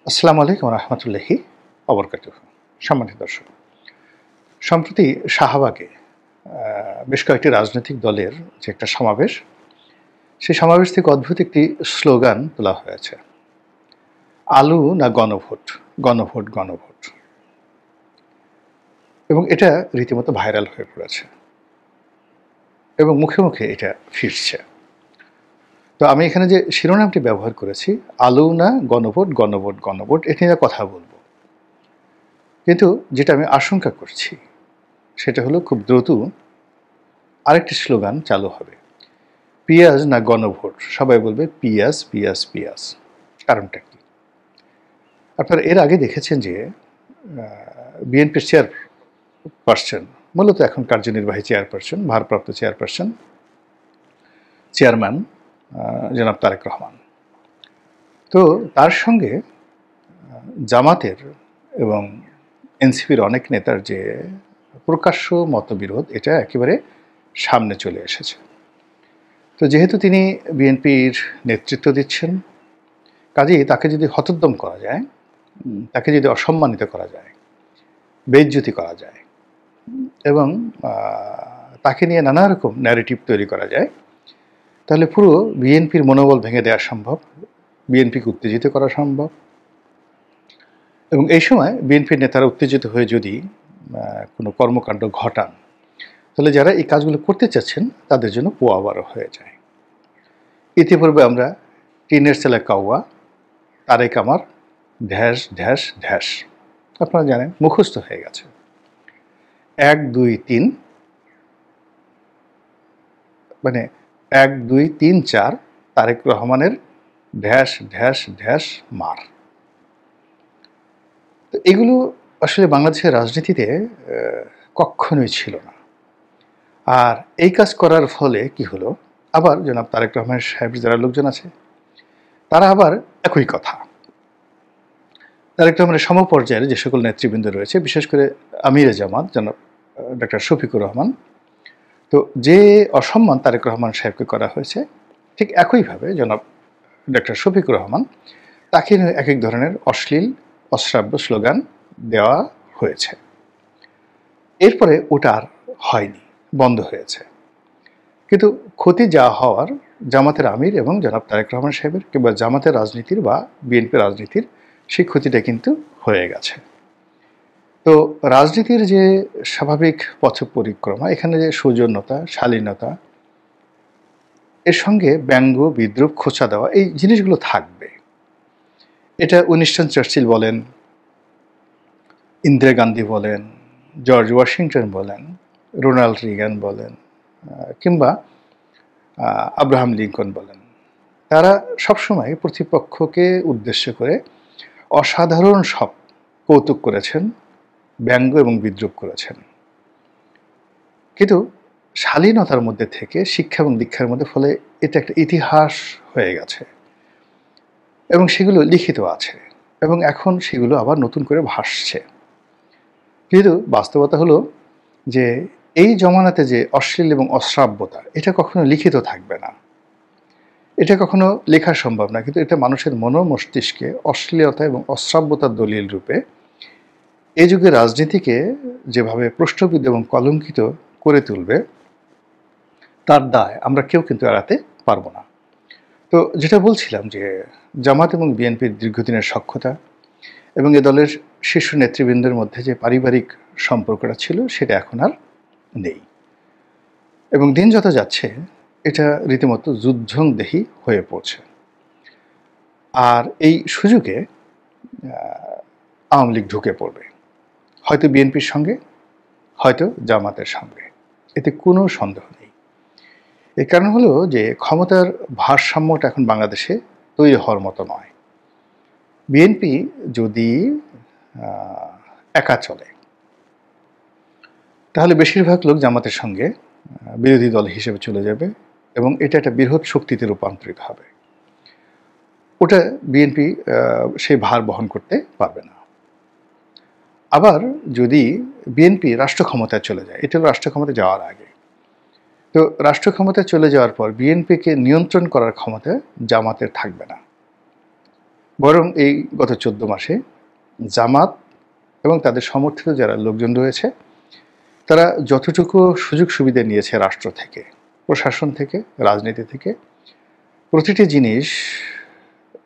আসসালামু আলাইকুম রহমতুল্লাহি অবরকাতুহ। সম্মানিত দর্শক, সম্প্রতি শাহবাগে বেশ কয়েকটি রাজনৈতিক দলের যে একটা সমাবেশ, সেই সমাবেশ থেকে অদ্ভুত একটি স্লোগান তোলা হয়েছে, আলু না গণভোট, গণভোট, গণভোট। এবং এটা রীতিমতো ভাইরাল হয়ে পড়েছে এবং মুখে মুখে এটা ফিরছে। তো আমি এখানে যে শিরোনামটি ব্যবহার করেছি, আলু না গণভোট, গণভোট, গণভোট, এটা নিয়ে কথা বলবো। কিন্তু যেটা আমি আশঙ্কা করছি সেটা হলো খুব দ্রুত আরেকটি স্লোগান চালু হবে, পিঁয়াজ না গণভোট। সবাই বলবে পিঁয়াজ, পিঁয়াজ, পিঁয়াজ। কারণটা কি? আপনারা এর আগে দেখেছেন যে বিএনপির চেয়ারপারসন, মূলত এখন কার্যনির্বাহী চেয়ারপারসন, ভারপ্রাপ্ত চেয়ারম্যান জনাব তারেক রহমান, তো তার সঙ্গে জামাতের এবং এনসিপির অনেক নেতার যে প্রকাশ্য মতবিরোধ, এটা একেবারে সামনে চলে এসেছে। তো যেহেতু তিনি বিএনপির নেতৃত্ব দিচ্ছেন, কাজেই তাকে যদি হতোদ্যম করা যায়, তাকে যদি অসম্মানিত করা যায়, বেইজ্জতি করা যায় এবং তাকে নিয়ে নানা রকম ন্যারেটিভ তৈরি করা যায়, তাহলে পুরো বিএনপির মনোবল ভেঙে দেওয়া সম্ভব, বিএনপিকে উত্তেজিত করা সম্ভব। এবং এই সময় বিএনপির নেতারা উত্তেজিত হয়ে যদি কোনো কর্মকাণ্ড ঘটান, তাহলে যারা এই কাজগুলো করতে চাচ্ছেন তাদের জন্য পোয়াবারও হয়ে যায়। ইতিপূর্বে আমরা টিনের ছেলে কাউয়া, তারেক আমার, ঢ্যাস ঢ্যাস ঢ্যাস, আপনারা জানেন, মুখস্থ হয়ে গেছে। 1 2 3, মানে 1 2 3 4 তারেক রহমানের ঢ্যাস ঢ্যাস ঢ্যাস মার। তো এগুলো আসলে বাংলাদেশের রাজনীতিতে কখনোই ছিল না। আর এই কাজ করার ফলে কি হলো, আবার জনাব তারেক রহমান সাহেবের যারা লোকজন আছে তারা আবার একই কথা, তারেক রহমানের সমপর্যায়ের যে সকল নেতৃবৃন্দ রয়েছে, বিশেষ করে আমিরে জামাত জনাব ডক্টর শফিকুর রহমান, তো যে অসম্মান তারেক রহমান সাহেবকে করা হয়েছে, ঠিক একইভাবে জনাব ডক্টর শফিকুর রহমান তাকে এক এক ধরনের অশ্লীল অশ্রাব্য স্লোগান দেওয়া হয়েছে। এরপরে ওটা আর হয়নি, বন্ধ হয়েছে। কিন্তু ক্ষতি যা হওয়ার জামাতের আমির এবং জনাব তারেক রহমান সাহেবের কিংবা জামাতের রাজনীতির বা বিএনপি রাজনীতির, সেই ক্ষতিটা কিন্তু হয়ে গেছে। তো রাজনীতির যে স্বাভাবিক পথ পরিক্রমা, এখানে যে সৌজন্যতা, শালীনতা, এর সঙ্গে ব্যঙ্গ, বিদ্রুপ, খোঁচা দেওয়া, এই জিনিসগুলো থাকবে। এটা উইনস্টন চার্চিল বলেন, ইন্দিরা গান্ধী বলেন, জর্জ ওয়াশিংটন বলেন, রোনাল্ড রিগান বলেন, কিংবা আব্রাহাম লিঙ্কন বলেন, তারা সবসময় প্রতিপক্ষকে উদ্দেশ্য করে অসাধারণ সব কৌতুক করেছেন, ব্যঙ্গ এবং বিদ্রুপ করেছেন। কিন্তু শালীনতার মধ্যে থেকে শিক্ষা এবং দীক্ষার মধ্যে, ফলে এটা একটা ইতিহাস হয়ে গেছে এবং সেগুলো লিখিত আছে এবং এখন সেগুলো আবার নতুন করে ভাসছে। কিন্তু বাস্তবতা হলো যে এই জমানাতে যে অশ্লীল এবং অশ্রাব্যতা, এটা কখনো লিখিত থাকবে না, এটা কখনো লেখা সম্ভব না, কিন্তু এটা মানুষের মস্তিষ্কে অশ্লীলতা এবং অশ্রাব্যতার দলিল রূপে এই যুগের রাজনীতিকে যেভাবে প্রশ্নবিদ্ধ এবং কলঙ্কিত করে তুলবে, তার দায় আমরা কেউ কিন্তু এড়াতে পারবো না। তো যেটা বলছিলাম যে জামাত এবং বিএনপির দীর্ঘদিনের সখ্যতা এবং এ দলের শীর্ষ নেতৃবৃন্দের মধ্যে যে পারিবারিক সম্পর্কটা ছিল, সেটা এখন আর নেই এবং দিন যত যাচ্ছে এটা রীতিমতো যুদ্ধংদেহী হয়ে পড়ছে। আর এই সুযোগে আওয়ামী লীগ ঢুকে পড়বে, হয়তো বিএনপির সঙ্গে, হয়তো জামাতের সঙ্গে, এতে কোনো সন্দেহ নেই। এর কারণ হলো যে ক্ষমতার ভারসাম্যটা এখন বাংলাদেশে তৈরি হওয়ার মতো নয়। বিএনপি যদি একা চলে, তাহলে বেশিরভাগ লোক জামাতের সঙ্গে বিরোধী দল হিসেবে চলে যাবে এবং এটা একটা বৃহৎ শক্তিতে রূপান্তরিত হবে। ওটা বিএনপি সেই ভার বহন করতে পারবে না। আবার যদি বিএনপি রাষ্ট্র ক্ষমতায় চলে যায়, এটা রাষ্ট্র ক্ষমতায় যাওয়ার আগে, তো রাষ্ট্র ক্ষমতায় চলে যাওয়ার পর বিএনপিকে নিয়ন্ত্রণ করার ক্ষমতা জামাতের থাকবে না। বরং এই গত 14 মাসে জামাত এবং তাদের সমর্থিত যারা লোকজন রয়েছে তারা যতটুকু সুযোগ সুবিধা নিয়েছে রাষ্ট্র থেকে, প্রশাসন থেকে, রাজনীতি থেকে, প্রতিটি জিনিস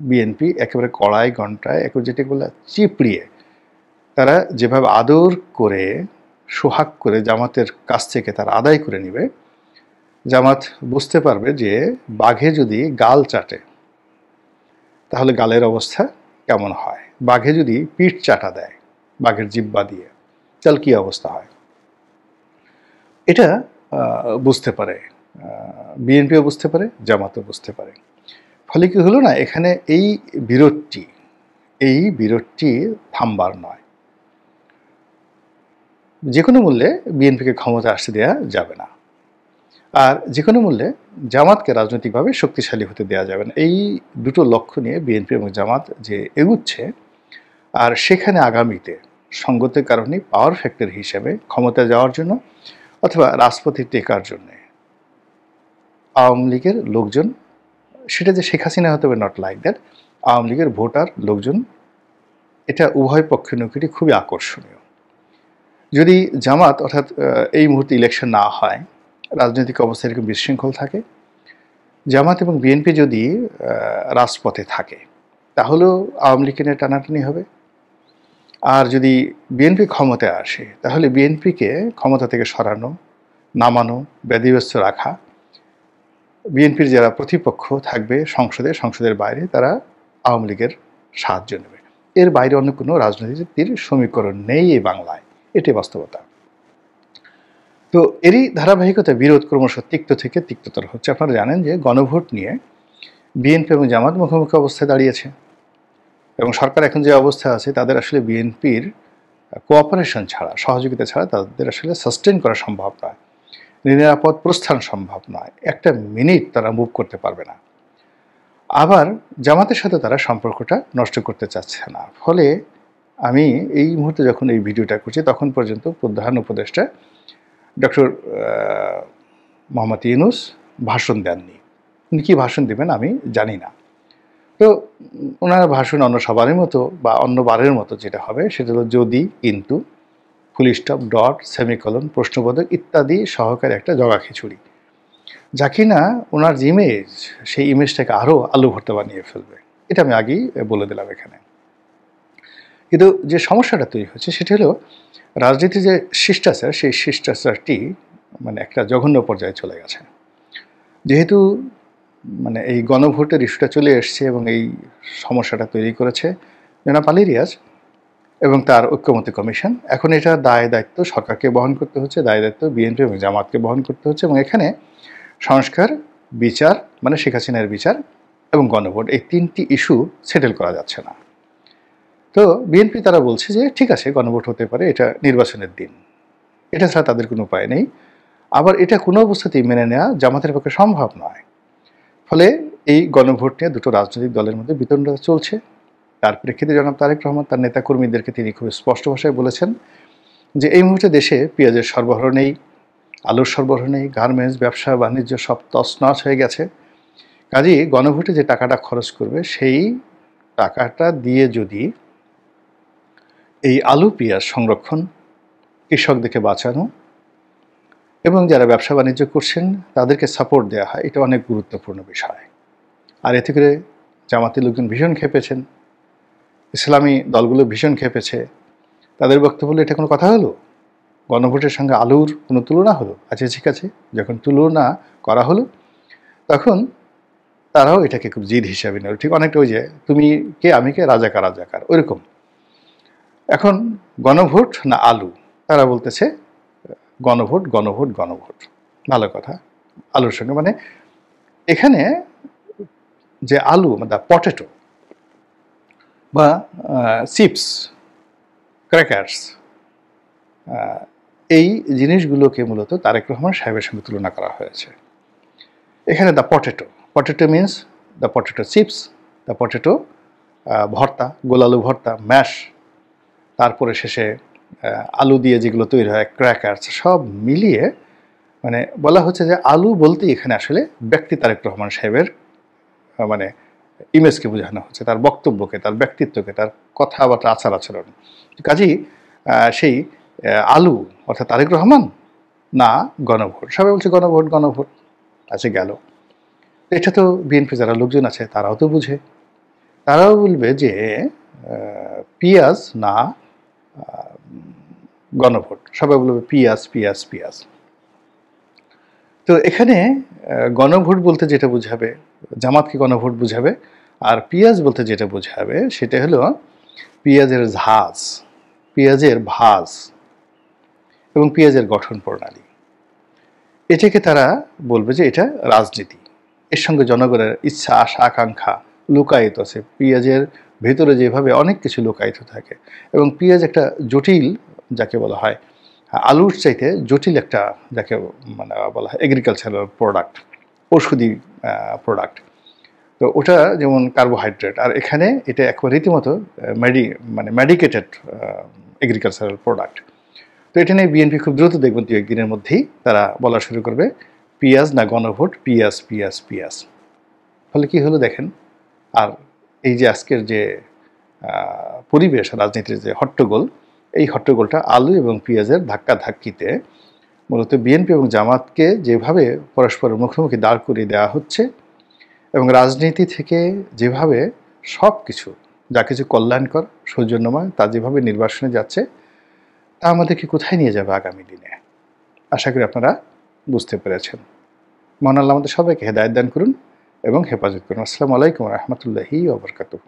বিএনপি একেবারে কড়াই ঘণ্টায় যেটাকে বলে চিপড়িয়ে তারা যেভাবে আদর করে সোহাগ করে জামাতের কাছ থেকে তারা আদায় করে নেবে, জামাত বুঝতে পারবে যে বাঘে যদি গাল চাটে তাহলে গালের অবস্থা কেমন হয়, বাঘে যদি পিঠ চাটা দেয় বাঘের জিব্বা দিয়ে তাহলে কী অবস্থা হয়, এটা বুঝতে পারে বিএনপিও বুঝতে পারে, জামাতও বুঝতে পারে। ফলে কি হলো না, এখানে এই বিরোধটি থামবার নয়। যে কোনো মূল্যে বিএনপিকে ক্ষমতা আসতে দেওয়া যাবে না, আর যে কোনো মূল্যে জামাতকে রাজনৈতিকভাবে শক্তিশালী হতে দেওয়া যাবে না। এই দুটো লক্ষ্য নিয়ে বিএনপি এবং জামাত যে এগুচ্ছে, আর সেখানে আগামীতে সঙ্গতের কারণে পাওয়ার ফ্যাক্টর হিসেবে ক্ষমতা যাওয়ার জন্য অথবা রাজপথে টেকার জন্যে আওয়ামী লীগের লোকজন, সেটা যে শেখ হাসিনা হতে হবে নট লাইক দ্যাট, আওয়ামী লীগের ভোটার লোকজন, এটা উভয় পক্ষের নৈকট্যে খুবই আকর্ষণীয়। যদি জামাত অর্থাৎ এই মুহূর্তে ইলেকশন না হয়, রাজনৈতিক অবস্থা এরকম বিশৃঙ্খল থাকে, জামাত এবং বিএনপি যদি রাজপথে থাকে তাহলেও আওয়ামী লীগকে নিয়ে টানাটানি হবে। আর যদি বিএনপি ক্ষমতায় আসে তাহলে বিএনপিকে ক্ষমতা থেকে সরানো, নামানো, ব্যাধিগ্রস্ত রাখা, বিএনপির যারা প্রতিপক্ষ থাকবে সংসদের বাইরে তারা আওয়ামী লীগের সাহায্য নেবে। এর বাইরে অন্য কোনো রাজনীতির সমীকরণ নেই এই বাংলায়, এটাই বাস্তবতা। তো এরই ধারাবাহিকতা বিরোধ ক্রমশ তিক্ত থেকে তিক্ততর হচ্ছে। আপনারা জানেন যে গণভোট নিয়ে বিএনপি এবং জামাত মুখোমুখি অবস্থায় দাঁড়িয়েছে, এবং সরকার এখন যে অবস্থা আছে তাদের আসলে বিএনপির কোঅপারেশন ছাড়া, সহযোগিতা ছাড়া তাদের আসলে সাস্টেন করা সম্ভব নয়, নিরাপদ প্রস্থান সম্ভব নয়, একটা মিনিট তারা মুভ করতে পারবে না। আবার জামাতের সাথে তারা সম্পর্কটা নষ্ট করতে চাচ্ছে না। ফলে আমি এই মুহূর্তে যখন এই ভিডিওটা করছি তখন পর্যন্ত প্রধান উপদেষ্টা ডক্টর মোহাম্মদ ইউনূস ভাষণ দেননি। উনি কী ভাষণ দেবেন আমি জানি না। তো ওনার ভাষণ অন্য সবারই মতো বা অন্যবারের মতো যেটা হবে সেটা হলো যদি, কিন্তু, ফুল স্টপ, ডট, সেমিকলন, প্রশ্নবোধক ইত্যাদি সহকারে একটা জগা খিচুড়ি, যা কিনা ওনার যে ইমেজ সেই ইমেজটাকে আরও আলু ভর্তা বানিয়ে ফেলবে। এটা আমি আগেই বলে দিলাম এখানে। কিন্তু যে সমস্যাটা তৈরি হচ্ছে সেটা হলো রাজনীতির যে শিষ্টাচার, সেই শিষ্টাচারটি মানে একটা জঘন্য পর্যায়ে চলে গেছে। যেহেতু মানে এই গণভোটের ইস্যুটা চলে এসছে এবং এই সমস্যাটা তৈরি করেছে জনাব আলী রিয়াজ এবং তার ঐক্যমত্য কমিশন, এখন এটা দায় দায়িত্ব সরকারকে বহন করতে হচ্ছে, দায় দায়িত্ব বিএনপি এবং জামাতকে বহন করতে হচ্ছে, এবং এখানে সংস্কার, বিচার মানে শেখ হাসিনার বিচার এবং গণভোট, এই তিনটি ইস্যু সেটেল করা যাচ্ছে না। তো বিএনপি তারা বলছে যে ঠিক আছে গণভোট হতে পারে, এটা নির্বাচনের দিন, এটা ছাড়া তাদের কোনো উপায় নেই। আবার এটা কোনো অবস্থাতেই মেনে নেওয়া জামাতের পক্ষে সম্ভব নয়। ফলে এই গণভোট নিয়ে দুটো রাজনৈতিক দলের মধ্যে বিতণ্ডা চলছে। তার প্রেক্ষিতে জনাব তারেক রহমান তার নেতাকর্মীদেরকে তিনি খুব স্পষ্ট ভাষায় বলেছেন যে এই মুহূর্তে দেশে পেঁয়াজের সরবরাহ নেই, আলুর সরবরাহ নেই, গার্মেন্টস, ব্যবসা বাণিজ্য সব তছনছ হয়ে গেছে। কাজেই গণভোটে যে টাকাটা খরচ করবে সেই টাকাটা দিয়ে যদি এই আলু পেঁয়াজ সংরক্ষণ, কৃষকদেরকে বাঁচানো এবং যারা ব্যবসা বাণিজ্য করছেন তাদেরকে সাপোর্ট দেওয়া হয়, এটা অনেক গুরুত্বপূর্ণ বিষয়। আর এতে করে জামাতের লোকজন ভীষণ খেপেছেন, ইসলামী দলগুলো ভীষণ খেপেছে। তাদের বক্তব্য হলো এটা কোনো কথা হলো, গণভোটের সঙ্গে আলুর কোনো তুলনা হলো? আচ্ছা ঠিক আছে, যখন তুলনা করা হলো তখন তারাও এটাকে খুব জিদ হিসাবে নেয়, ঠিক অনেকটা ওই যে তুমি কে আমি কে, রাজাকার রাজাকার, ওইরকম। এখন গণভোট না আলু, তারা বলতেছে গণভোট গণভোট গণভোট। ভালো কথা, আলুর সঙ্গে মানে এখানে যে আলু মানে পটেটো বা চিপস, ক্র্যাকার্স, এই জিনিসগুলোকে মূলত তারেক রহমান সাহেবের সঙ্গে তুলনা করা হয়েছে। এখানে the potato means the potato chips, the potato ভর্তা, গোলালু ভর্তা, ম্যাশ, তারপরে শেষে আলু দিয়ে যেগুলো তৈরি হয় ক্র্যাকার্স, সব মিলিয়ে মানে বলা হচ্ছে যে আলু বলতে এখানে আসলে ব্যক্তি তারেক রহমান সাহেবের মানে ইমেজকে বোঝানো হচ্ছে, তার বক্তব্যকে, তার ব্যক্তিত্বকে, তার কথাবার্তা, আচার আচরণ। কাজেই সেই আলু অর্থাৎ তারেক রহমান না গণভোট, সবাই বলছে গণভোট গণভোট, আছে গেল। এটা তো বিএনপি যারা লোকজন আছে তারাও তো বুঝে, তারাও বলবে যে পিয়াজ না গণভোট, সবাই বলবে পিয়াজ পিয়াজ পিয়াজ। তো এখানে গণভোট বলতে যেটা বোঝাবে, জামাতকে গণভোট বুঝাবে, আর পিয়াজ বলতে যেটা বোঝাবে সেটা হলো পেঁয়াজের ঝাঁজ, পেঁয়াজের ভাঁজ এবং পেঁয়াজের গঠন প্রণালী। এটাকে তারা বলবে যে এটা রাজনীতি, এর সঙ্গে জনগণের ইচ্ছা, আশা, আকাঙ্ক্ষা লুকায়িত আছে। পেঁয়াজের ভেতরে যেভাবে অনেক কিছু লুকায়িত থাকে, এবং পেঁয়াজ একটা জটিল, যাকে বলা হয় আলুর চাইতে জটিল একটা, যাকে মানে বলা হয় এগ্রিকালচারাল প্রোডাক্ট, ঔষধি প্রোডাক্ট। তো ওটা যেমন কার্বোহাইড্রেট, আর এখানে এটা একবার রীতিমতো মেডিকেটেড এগ্রিকালচারাল প্রোডাক্ট। তো এটা নিয়ে বিএনপি খুব দ্রুত দেখবেন 2-1 দিনের মধ্যেই তারা বলা শুরু করবে পিয়াজ না গণভোট, পিয়াজ পিয়াজ পিয়াজ। ফলে কি হলো দেখেন। আর এই যে আজকের যে পরিবেশ, রাজনীতির যে হট্টগোল, এই হট্টগোলটা আলু এবং পেঁয়াজের ধাক্কাধাক্কিতে মূলত বিএনপি এবং জামাতকে যেভাবে পরস্পরের মুখোমুখি দাঁড় করিয়ে দেওয়া হচ্ছে, এবং রাজনীতি থেকে যেভাবে সব কিছু, যা কিছু কল্যাণকর সৌজন্যময়, তা যেভাবে নির্বাসনে যাচ্ছে, তা আমাদেরকে কোথায় নিয়ে যাবে আগামী দিনে, আশা করি আপনারা বুঝতে পেরেছেন। মহান আল্লাহ আমাদের সবাইকে হেদায়েত দান করুন এবং হেফাজত করুন। আসসালামু আলাইকুম ওয়া রাহমাতুল্লাহি ওয়া বারাকাতুহু।